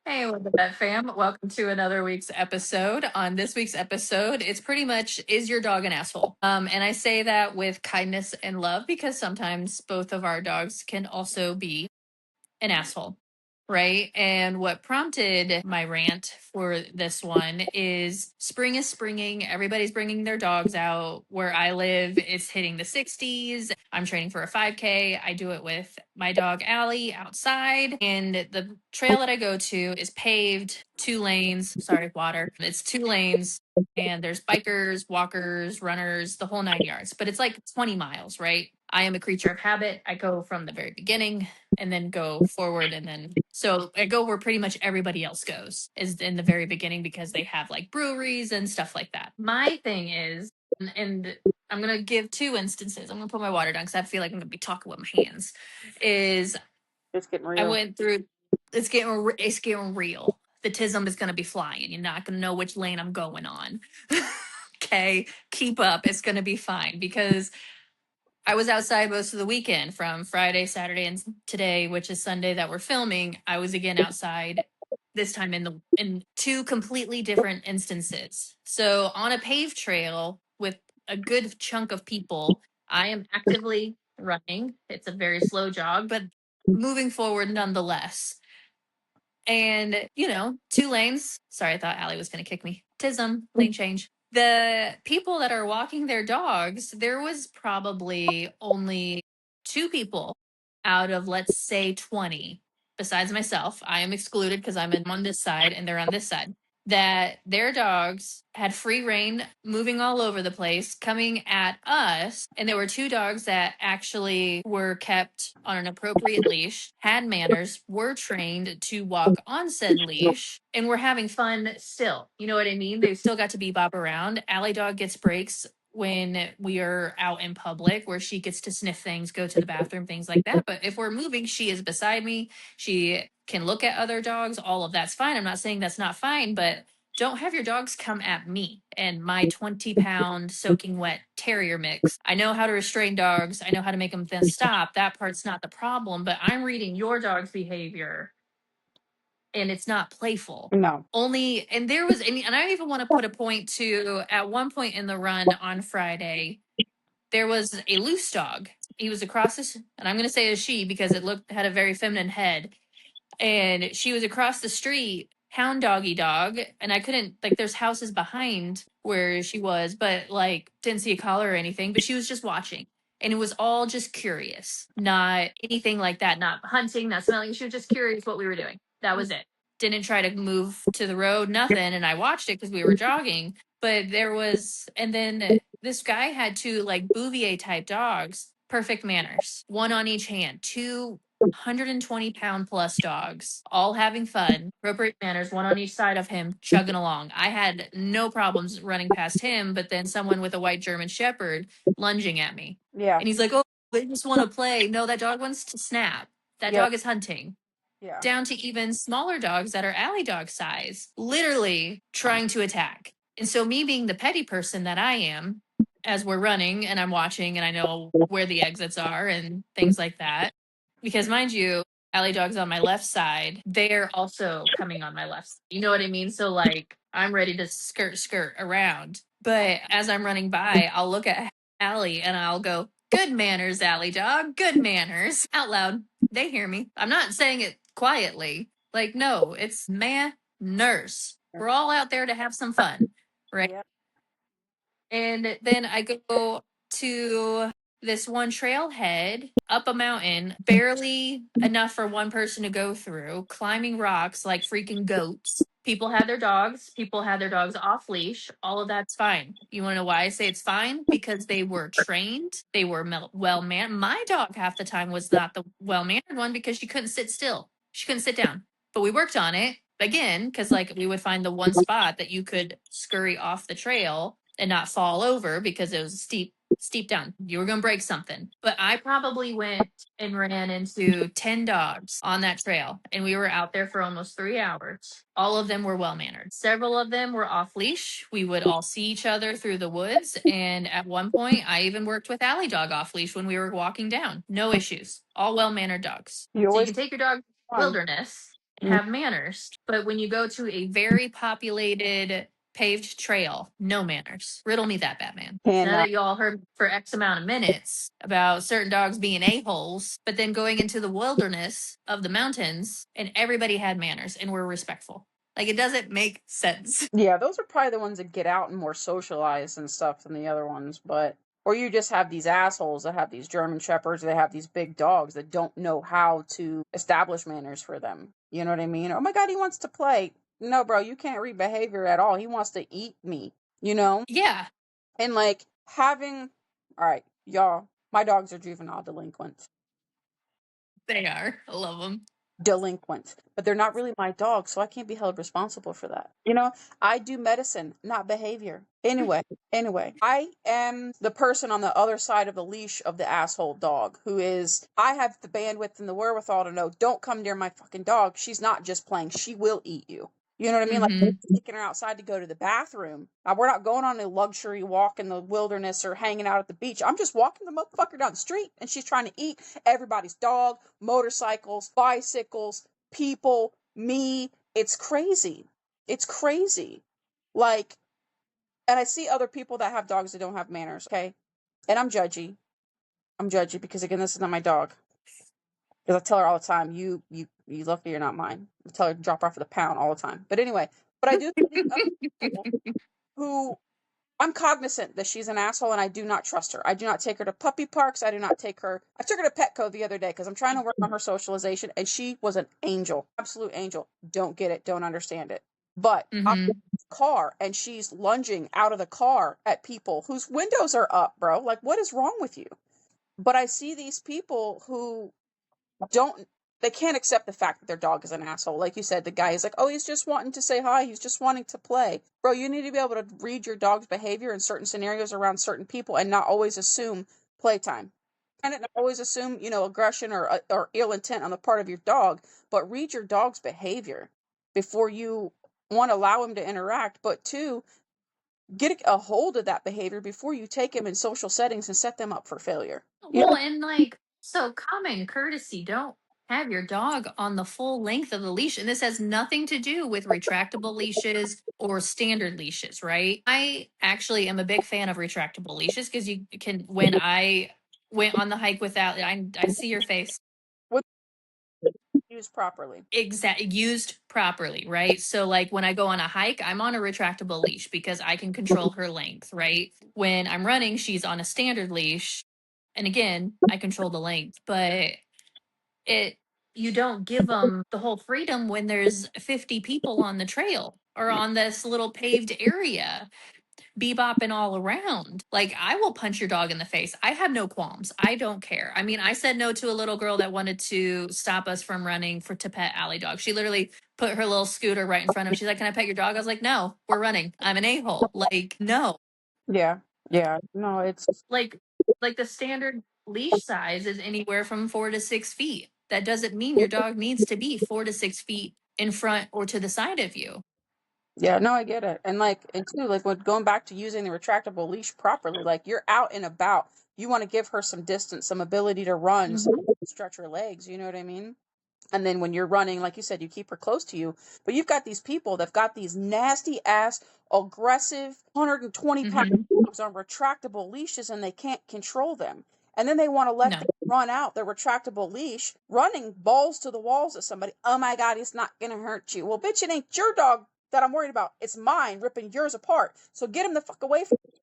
Hey, what the vet fam? Welcome to another week's episode. On this week's episode, it's pretty much is your dog an asshole? And I say that with kindness and love because sometimes both of our dogs can also be an asshole, right? And what prompted my rant for this one is spring is springing. Everybody's bringing their dogs out. Where I live, it's hitting the 60s. I'm training for a 5K. I do it with my dog Allie outside, and the trail that I go to is paved, 2 lanes. Sorry, water. It's 2 lanes. And there's bikers, walkers, runners, the whole 9 yards. But it's like 20 miles, right? I am a creature of habit. I go from the very beginning and then go forward, and then so I go where pretty much everybody else goes is in the very beginning because they have like breweries and stuff like that. My thing is, and I'm gonna give two instances. I'm gonna put my water down because I feel like I'm gonna be talking with my hands. Is It's getting I real. went through. It's getting real. The tism is gonna be flying. You're not gonna know which lane I'm going on. Okay, keep up. It's gonna be fine because I was outside most of the weekend from Friday, Saturday, and today, which is Sunday that we're filming. I was again outside, this time in two completely different instances. So on a paved trail with a good chunk of people, I am actively running. It's a very slow jog, but moving forward nonetheless. And, 2 lanes. Sorry, I thought Allie was going to kick me. Tism, lane change. The people that are walking their dogs, there was probably only 2 people out of, let's say, 20, besides myself. I am excluded because I'm on this side and they're on this side, that their dogs had free reign, moving all over the place, coming at us. And there were 2 dogs that actually were kept on an appropriate leash, had manners, were trained to walk on said leash, and were having fun still. You know what I mean? They still got to bebop around. Allie dog gets breaks when we are out in public where she gets to sniff things, go to the bathroom, things like that. But if we're moving, she is beside me. She can look at other dogs. All of that's fine. I'm not saying that's not fine, but don't have your dogs come at me and my 20-pound soaking wet terrier mix. I know how to restrain dogs. I know how to make them then stop. That part's not the problem, but I'm reading your dog's behavior and it's not playful. No. Only, and there was, and I even want to put a point to, at one point in the run on Friday, there was a loose dog. He was across this, and I'm going to say a she because it had a very feminine head. And she was across the street, hound doggy dog. And I couldn't, like, there's houses behind where she was, but like, didn't see a collar or anything, but she was just watching. And it was all just curious, not anything like that, not hunting, not smelling. She was just curious what we were doing. That was it. Didn't try to move to the road, nothing. And I watched it because we were jogging. But there was, and then this guy had 2 like Bouvier type dogs, perfect manners, one on each hand, 220-pound plus dogs, all having fun, appropriate manners, one on each side of him, chugging along. I had no problems running past him, but then someone with a white German Shepherd lunging at me. Yeah. And he's like, oh, they just want to play. No, that dog wants to snap. That Yep. dog is hunting. Yeah. Down to even smaller dogs that are alley dog size, literally trying to attack. And so, me being the petty person that I am, as we're running and I'm watching and I know where the exits are and things like that, because mind you, alley dog's on my left side, they're also coming on my left side. You know what I mean? So, like, I'm ready to skirt around. But as I'm running by, I'll look at Allie and I'll go, good manners, alley dog, good manners, out loud. They hear me. I'm not saying it quietly. Like, no, it's manners. We're all out there to have some fun, right? Yep. And then I go to this one trailhead up a mountain, barely enough for one person to go through, climbing rocks like freaking goats. People had their dogs. People had their dogs off leash. All of that's fine. You want to know why I say it's fine? Because they were trained. They were well mannered. My dog half the time was not the well mannered one because she couldn't sit still. She couldn't sit down. But we worked on it again because like we would find the one spot that you could scurry off the trail and not fall over because it was steep down. You were going to break something. But I probably went and ran into 10 dogs on that trail. And we were out there for almost 3 hours. All of them were well mannered. Several of them were off leash. We would all see each other through the woods. And at one point, I even worked with Alley Dog off leash when we were walking down. No issues. All well mannered dogs. You So you always can take your dog fun. wilderness have manners. But when you go to a very populated paved trail, no manners. Riddle me that, Batman. Now Cannot. that you all heard for X amount of minutes about certain dogs being a-holes, but then going into the wilderness of the mountains and everybody had manners and were respectful. Like, it doesn't make sense. Yeah, those are probably the ones that get out and more socialized and stuff than the other ones. But or you just have these assholes that have these German shepherds, or they have these big dogs that don't know how to establish manners for them. You know what I mean? Oh my God, he wants to play. No, bro, you can't read behavior at all. He wants to eat me. You know? Yeah, And like having, all right, y'all, my dogs are juvenile delinquents. they are. I love them. Delinquents, but they're not really my dogs, so I can't be held responsible for that. You know, I do medicine, not behavior. Anyway, I am the person on the other side of the leash of the asshole dog who is, I have the bandwidth and the wherewithal to know, don't come near my fucking dog. She's not just playing, she will eat you. You know what I mean? Like, taking her outside to go to the bathroom. We're not going on a luxury walk in the wilderness or hanging out at the beach. I'm just walking the motherfucker down the street and she's trying to eat everybody's dog, motorcycles, bicycles, people, me. It's crazy. It's crazy. Like, and I see other people that have dogs that don't have manners, okay? And I'm judgy. I'm judgy because, again, this is not my dog. Because I tell her all the time, you lucky you're not mine. I tell her to drop her off at the pound all the time. But anyway, but I do see other people who I'm cognizant that she's an asshole and I do not trust her. I do not take her to puppy parks. I do not take her. I took her to Petco the other day because I'm trying to work on her socialization, and she was an angel, absolute angel. Don't get it, don't understand it. But I'm in the car and she's lunging out of the car at people whose windows are up, bro. Like, what is wrong with you? But I see these people who don't, they can't accept the fact that their dog is an asshole. Like you said, the guy is like, oh, he's just wanting to say hi, he's just wanting to play. Bro, you need to be able to read your dog's behavior in certain scenarios around certain people and not always assume playtime. And not always assume, aggression or ill intent on the part of your dog, but read your dog's behavior before you, one, allow him to interact, but two, get a hold of that behavior before you take him in social settings and set them up for failure. Well, and like, so common courtesy, don't have your dog on the full length of the leash. And this has nothing to do with retractable leashes or standard leashes, right? I actually am a big fan of retractable leashes because you can, when I went on the hike without, I see your face. Used properly. Used properly, right? So like when I go on a hike, I'm on a retractable leash because I can control her length, right? When I'm running, she's on a standard leash. And again, I control the length, but it you don't give them the whole freedom when there's 50 people on the trail or on this little paved area bebopping all around. Like, I will punch your dog in the face. I have no qualms. I don't care. I mean, I said no to a little girl that wanted to stop us from running to pet alley dog. She literally put her little scooter right in front of me. She's like, "Can I pet your dog?" I was like, "No, we're running. I'm an a-hole." Like, no. Yeah. Yeah. No, it's Like the standard leash size is anywhere from 4 to 6 feet. That doesn't mean your dog needs to be 4 to 6 feet in front or to the side of you. yeah, no, I get it. And too, like when going back to using the retractable leash properly, like you're out and about, you want to give her some distance, some ability to run, so stretch her legs, you know what I mean? And then when you're running, like you said, you keep her close to you. But you've got these people that've got these nasty ass, aggressive, 120-pound dogs on retractable leashes and they can't control them. And then they want to let them run out their retractable leash, running balls to the walls at somebody. Oh my God, he's not going to hurt you. Well, bitch, it ain't your dog that I'm worried about. It's mine ripping yours apart. So get him the fuck away from me.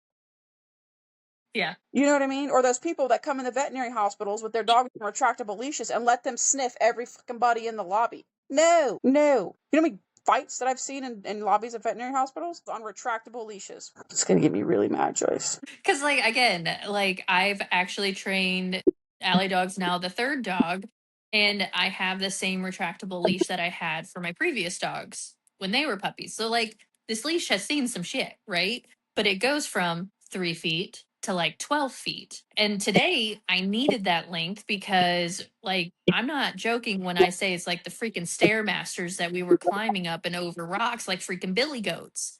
Yeah. You know what I mean? Or those people that come in the veterinary hospitals with their dogs on retractable leashes and let them sniff every fucking body in the lobby. No. You know how many fights that I've seen in lobbies of veterinary hospitals on retractable leashes? It's going to get me really mad, Joyce. Because, like, again, like, I've actually trained alley dogs now, the third dog, and I have the same retractable leash that I had for my previous dogs when they were puppies. So, like, this leash has seen some shit, right? But it goes from 3 feet to like 12 feet. And today I needed that length because, like, I'm not joking when I say it's like the freaking stairmasters that we were climbing up and over rocks like freaking billy goats.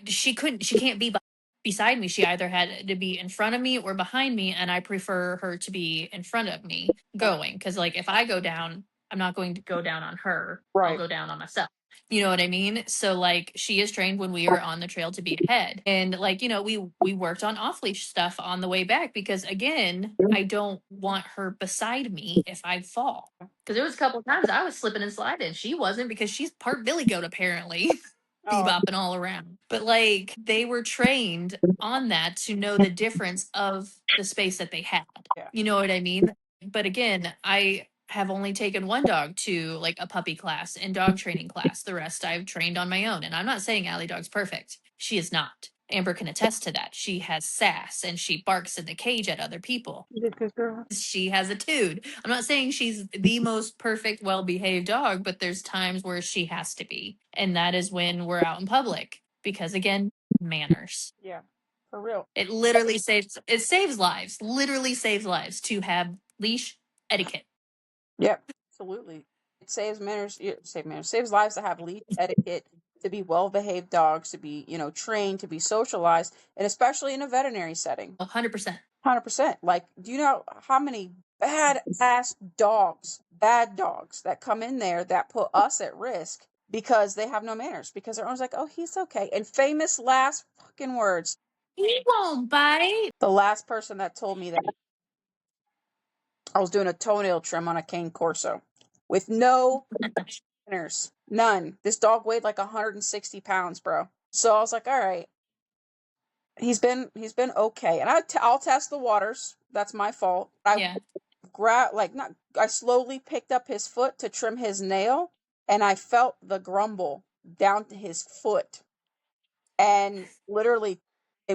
She can't be beside me. She either had to be in front of me or behind me, and I prefer her to be in front of me going, because like if I go down, I'm not going to go down on her. I'll Right. go down on myself. You know what I mean? So like she is trained when we are on the trail to be ahead. And like, we worked on off leash stuff on the way back because again, I don't want her beside me if I fall. Because there was a couple of times I was slipping and sliding. She wasn't because she's part billy goat apparently. Oh, Bebopping all around. But like they were trained on that to know the difference of the space that they had. yeah. You know what I mean? But again, I have only taken one dog to like a puppy class and dog training class. The rest I've trained on my own. And I'm not saying Allie Dog's perfect. She is not. Amber can attest to that. She has sass and she barks in the cage at other people. She's a good girl. She has a tude. I'm not saying she's the most perfect, well behaved dog, but there's times where she has to be. And that is when we're out in public. Because again, manners. Yeah, for real. It saves lives, literally saves lives to have leash etiquette. Yep, absolutely. It saves manners, saves lives to have leash etiquette, to be well-behaved dogs, to be, trained, to be socialized, and especially in a veterinary setting. 100%. 100%. Like, do you know how many bad dogs that come in there that put us at risk because they have no manners, because their owner's like, oh, he's okay. And famous last fucking words. He won't bite. The last person that told me that, I was doing a toenail trim on a cane corso with no manners. None. This dog weighed like 160 pounds, bro. So I was like, all right. He's been okay. And I'll test the waters. That's my fault. Yeah. I slowly picked up his foot to trim his nail, and I felt the grumble down to his foot. And literally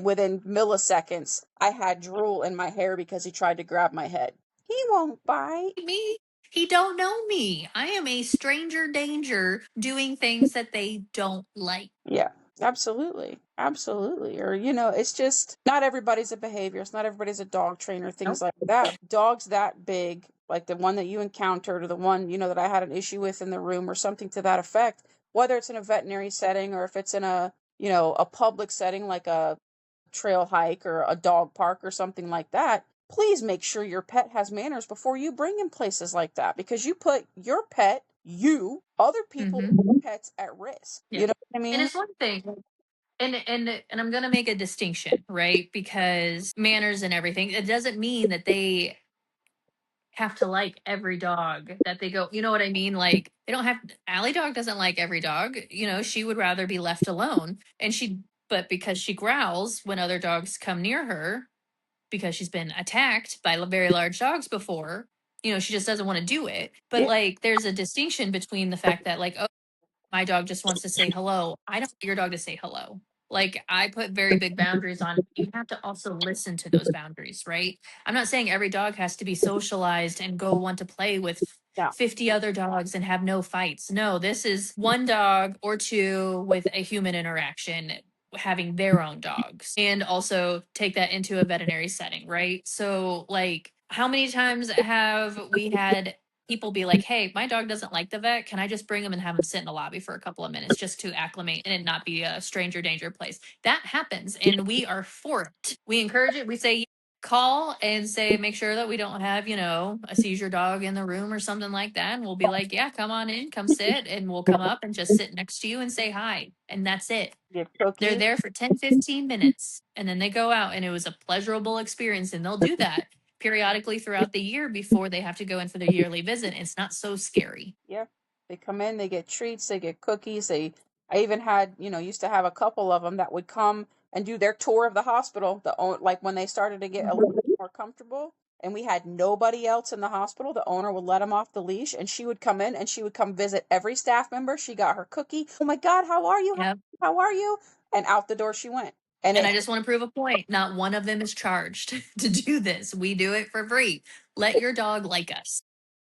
within milliseconds, I had drool in my hair because he tried to grab my head. He won't bite. Me. He don't know me. I am a stranger danger doing things that they don't like. Yeah, absolutely. Absolutely. Or, it's just not everybody's a behaviorist, not everybody's a dog trainer, things Nope. like that. Dogs that big, like the one that you encountered or the one, that I had an issue with in the room or something to that effect, whether it's in a veterinary setting or if it's in a public setting like a trail hike or a dog park or something like that, please make sure your pet has manners before you bring him places like that, because you put your pet, other people, pets at risk. Yeah. You know what I And mean? it's one thing. And I'm gonna make a distinction, right? Because manners and everything, it doesn't mean that they have to like every dog that they go, you know what I mean? Like they don't have Allie Dog doesn't like every dog. She would rather be left alone. But because she growls when other dogs come near her, because she's been attacked by very large dogs before, she just doesn't want to do it. But Yeah. like there's a distinction between the fact that like, oh, my dog just wants to say hello. I don't want your dog to say hello. Like I put very big boundaries on. You have to also listen to those boundaries, right? I'm not saying every dog has to be socialized and go want to play with Yeah. 50 other dogs and have no fights. No, this is one dog or two with a human interaction having their own dogs, and also take that into a veterinary setting, right? So like how many times have we had people be like, hey, my dog doesn't like the vet. Can I just bring him and have him sit in the lobby for a couple of minutes just to acclimate and it not be a stranger danger place? That happens and we are for it. We encourage it. We say, call and say, make sure that we don't have, a seizure dog in the room or something like that. And we'll be like, yeah, come on in, come sit. And we'll come up and just sit next to you and say hi. And that's it. Get They're cookies. there for 10, 15 minutes and then they go out and it was a pleasurable experience. And they'll do that periodically throughout the year before they have to go in for their yearly visit. It's not so scary. Yeah. They come in, they get treats, they get cookies. I even had, used to have a couple of them that would come and do their tour of the hospital. Like when they started to get a little bit more comfortable and we had nobody else in the hospital, the owner would let them off the leash and she would come in and she would come visit every staff member. She got her cookie. Oh my God, how are you? Yep. How are you? And out the door she went. And And I just want to prove a point. Not one of them is charged to do this. We do it for free. Let your dog like us.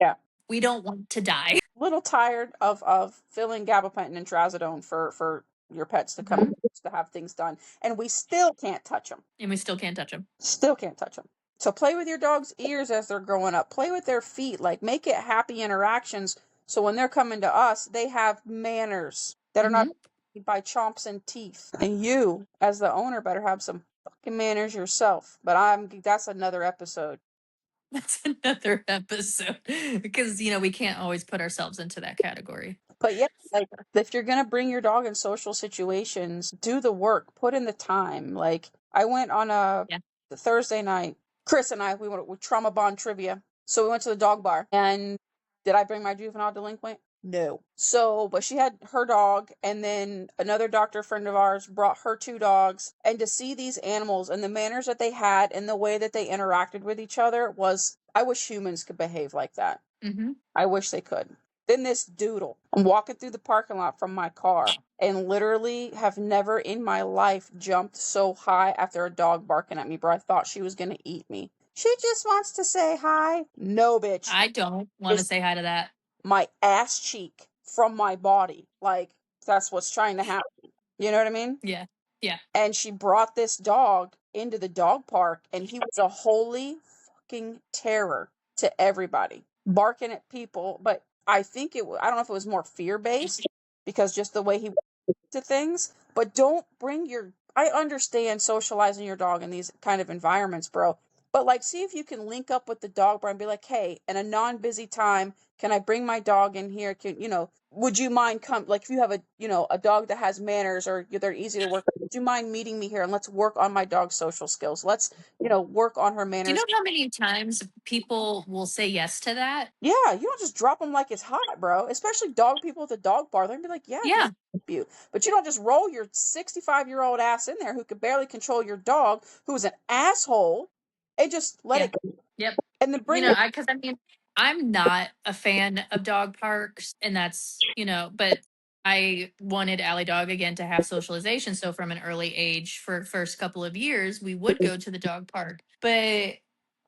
yeah. We don't want to die. Little tired of filling gabapentin and trazodone for your pets to come to have things done, and we still can't touch them. And we still can't touch them. Still can't touch them. So play with your dog's ears as they're growing up. Play with their feet. Like make it happy interactions. So when they're coming to us, they have manners that are not by chomps and teeth. And you, as the owner, better have some fucking manners yourself. But that's another episode. That's another episode because we can't always put ourselves into that category. But yeah, like if you're gonna bring your dog in social situations, do the work, put in the time. Like I went on a Yeah. Thursday night. Chris and I we went with trauma bond trivia. So we went to the dog bar. And did I bring my juvenile delinquent? No. So, but she had her dog, and then another doctor friend of ours brought her two dogs. And to see these animals and the manners that they had and the way that they interacted with each other was, I wish humans could behave like that. Mm-hmm. I wish they could. Then this doodle. I'm walking through the parking lot from my car and literally have never in my life jumped so high after a dog barking at me, bro. I thought she was going to eat me. She just wants to say hi. No, bitch. I don't want to say hi to that. My ass cheek from my body. Like, that's what's trying to happen. You know what I mean? Yeah. Yeah. And she brought this dog into the dog park, and he was a holy fucking terror to everybody, barking at people. But I think I don't know if it was more fear based because just the way he to things. But don't bring I understand socializing your dog in these kind of environments, bro. But like, see if you can link up with the dog bar and be like, hey, in a non-busy time, can I bring my dog in here? Would you mind like if you have a dog that has manners or they're easy to work with, would you mind meeting me here and let's work on my dog's social skills? Let's, work on her Do you manners. know how many times people will say yes to that? Yeah, you don't just drop them like it's hot, bro. Especially dog people at the dog bar. They're gonna be like, yeah, Yeah. you. But you don't just roll your 65-year-old ass in there who could barely control your dog, who is an asshole, and just let Yeah. it go. Yep. And then bring it. Because I'm not a fan of dog parks, and but I wanted Allie Dog again to have socialization. So from an early age, for first couple of years, we would go to the dog park. But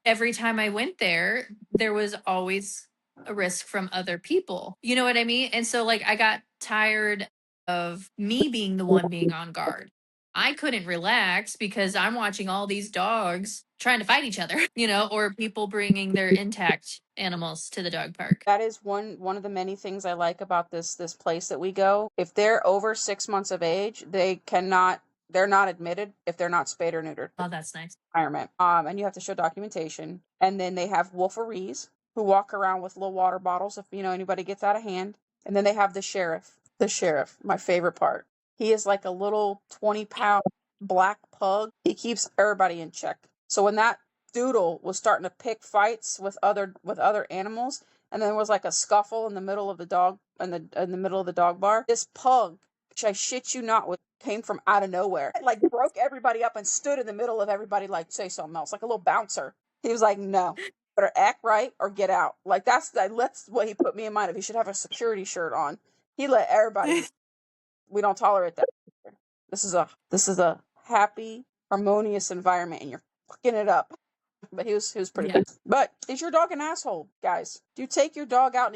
every time I went there was always a risk from other people. You know what I mean? And so like I got tired of me being the one being on guard. I couldn't relax because I'm watching all these dogs trying to fight each other, or people bringing their intact animals to the dog park. That is one of the many things I like about this place that we go. If they're over 6 months of age, they're not admitted if they're not spayed or neutered. Oh, that's nice. Environment. And you have to show documentation. And then they have wolferees who walk around with little water bottles if anybody gets out of hand. And then they have the sheriff. The sheriff, my favorite part. He is like a little 20-pound black pug. He keeps everybody in check. So when that doodle was starting to pick fights with other animals, and then there was like a scuffle in the middle of the middle of the dog bar, this pug, which I shit you not, came from out of nowhere. It, like, broke everybody up and stood in the middle of everybody like, say something else, like a little bouncer. He was like, no, better act right or get out. Like, that's what he put me in mind of. He should have a security shirt on. He let everybody. We don't tolerate that. This is a happy, harmonious environment, and you're fucking it up. But he was pretty good. But is your dog an asshole, guys? Do you take your dog out and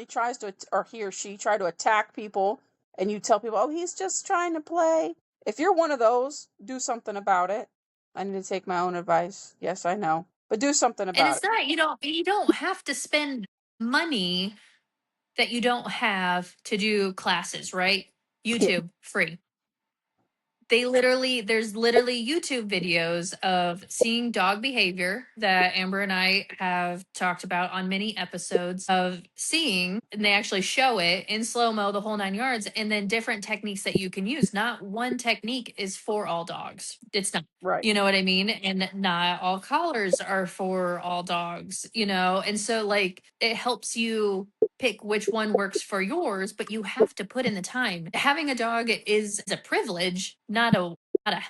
he or she try to attack people, and you tell people, oh, he's just trying to play? If you're one of those, do something about it. I need to take my own advice. Yes, I know. But do something And about it's not, you don't have to spend money that you don't have to do classes, right? it. YouTube free. There's literally YouTube videos of seeing dog behavior that Amber and I have talked about on many episodes of seeing, and they actually show it in slow-mo, the whole 9 yards, and then different techniques that you can use. Not one technique is for all dogs. It's not. Right. You know what I mean? And not all collars are for all dogs, and so like it helps you pick which one works for yours, but you have to put in the time. Having a dog is a privilege, not a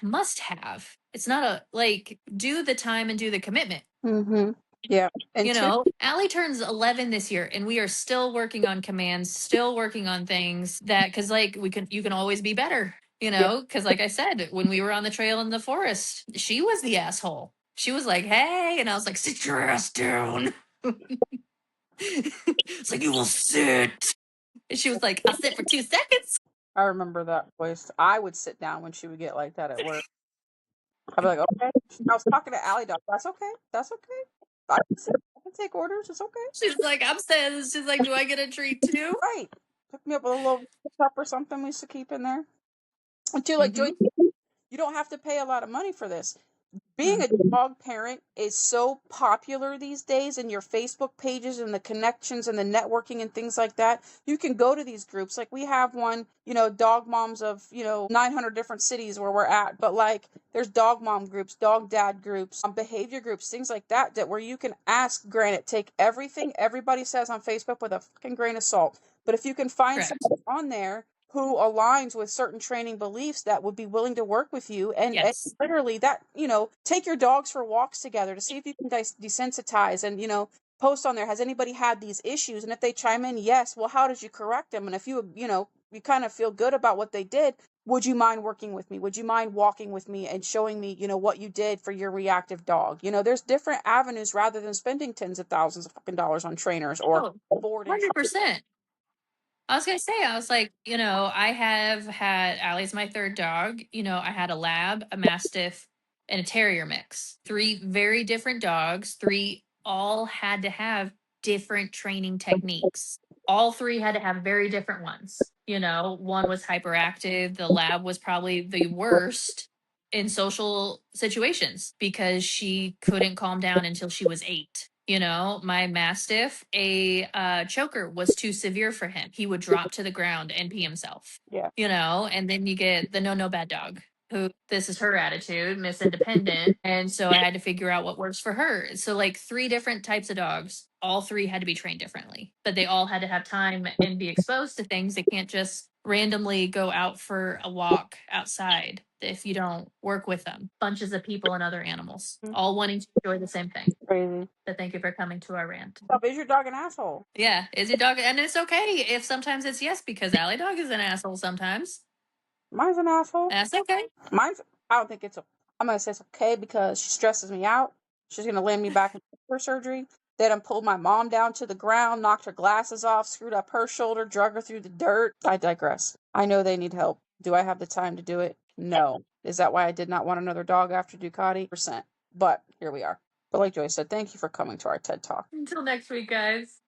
must have. It's not a like do the time and do the commitment. Mm-hmm. Yeah. And Allie turns 11 this year, and we are still working on commands, still working on things that because like you can always be better, because like I said, when we were on the trail in the forest, she was the asshole. She was like, hey, and I was like, sit your ass down. It's like, you will sit. And she was like, I'll sit for 2 seconds. I remember that voice. I would sit down when she would get like that at work. I'd be like, okay. I was talking to Allie Dog. That's okay. That's okay. I can take orders. It's okay. She's like, I'm saying, she's like, do I get a treat too? Right. Hook me up with a little cup or something we used to keep in there. And too, like, Joy, you don't have to pay a lot of money for this. being a dog parent is so popular these days in your Facebook pages and the connections and the networking and things like that. You can go to these groups. Like we have one, dog moms of, 900 different cities where we're at. But like there's dog mom groups, dog dad groups, behavior groups, things like that where you can ask, granted, take everything everybody says on Facebook with a fucking grain of salt. But if you can find Correct. someone on there who aligns with certain training beliefs that would be willing to work with you and Yes. literally that, take your dogs for walks together to see if you can desensitize and, post on there, has anybody had these issues? And if they chime in, yes, well, how did you correct them? And if you kind of feel good about what they did, would you mind working with me? Would you mind walking with me and showing me, what you did for your reactive dog? There's different avenues rather than spending tens of thousands of fucking dollars on trainers or Oh, board and 100%. I was gonna say, I was like, I have had Allie's my third dog. I had a lab, a mastiff, and a terrier mix. Three very different dogs. Three all had to have different training techniques. All three had to have very different ones. One was hyperactive. The lab was probably the worst in social situations because she couldn't calm down until she was 8. My mastiff, a choker was too severe for him. He would drop to the ground and pee himself. yeah. And then you get the no bad dog, who this is her attitude, Miss Independent. And so I had to figure out what works for her. So like 3 different types of dogs, all 3 had to be trained differently, but they all had to have time and be exposed to things. They can't just randomly go out for a walk outside if you don't work with them. Bunches of people and other animals, all wanting to enjoy the same thing. Crazy. So thank you for coming to our rant. Is your dog an asshole? Yeah, is your dog, and it's okay if sometimes it's yes, because Allie dog is an asshole sometimes. Mine's an asshole. That's okay. I don't think I'm going to say it's okay because she stresses me out. She's going to land me back in her surgery. They done pulled my mom down to the ground, knocked her glasses off, screwed up her shoulder, drug her through the dirt. I digress. I know they need help. Do I have the time to do it? No. Is that why I did not want another dog after Ducati? Percent. But here we are. But like Joy said, thank you for coming to our TED Talk. Until next week, guys.